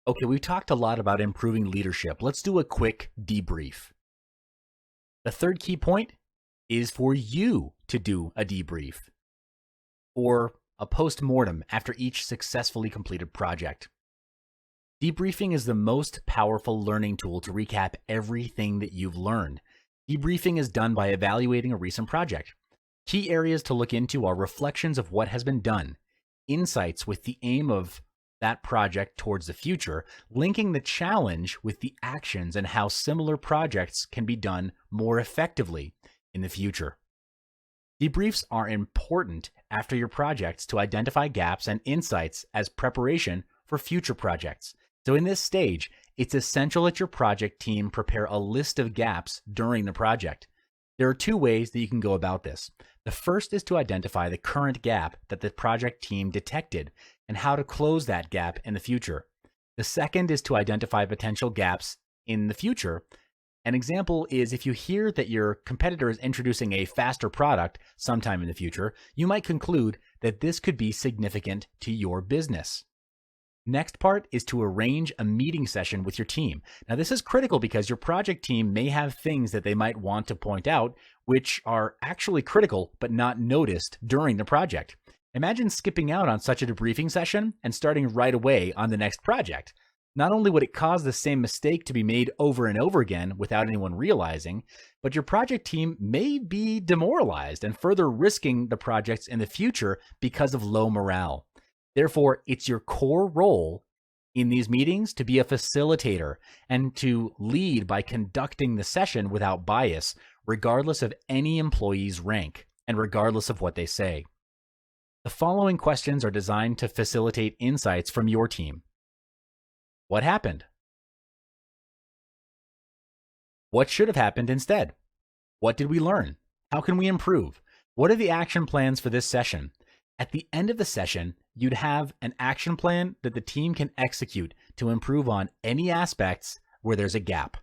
Okay, we've talked a lot about improving leadership. Let's do a quick debrief. The third key point is for you to do a debrief or a post-mortem after each successfully completed project. Debriefing is the most powerful learning tool to recap everything that you've learned. Debriefing is done by evaluating a recent project. Key areas to look into are reflections of what has been done, insights with the aim of that project towards the future, linking the challenge with the actions and how similar projects can be done more effectively in the future. Debriefs are important after your projects to identify gaps and insights as preparation for future projects. So in this stage, it's essential that your project team prepare a list of gaps during the project. There are two ways that you can go about this. The first is to identify the current gap that the project team detected and how to close that gap in the future. The second is to identify potential gaps in the future. An example is if you hear that your competitor is introducing a faster product sometime in the future, you might conclude that this could be significant to your business. Next part is to arrange a meeting session with your team. Now, this is critical because your project team may have things that they might want to point out, which are actually critical but not noticed during the project. Imagine skipping out on such a debriefing session and starting right away on the next project. Not only would it cause the same mistake to be made over and over again without anyone realizing, but your project team may be demoralized and further risking the projects in the future because of low morale. Therefore, it's your core role in these meetings to be a facilitator and to lead by conducting the session without bias, regardless of any employee's rank and regardless of what they say. The following questions are designed to facilitate insights from your team. What happened? What should have happened instead? What did we learn? How can we improve? What are the action plans for this session? At the end of the session, you'd have an action plan that the team can execute to improve on any aspects where there's a gap.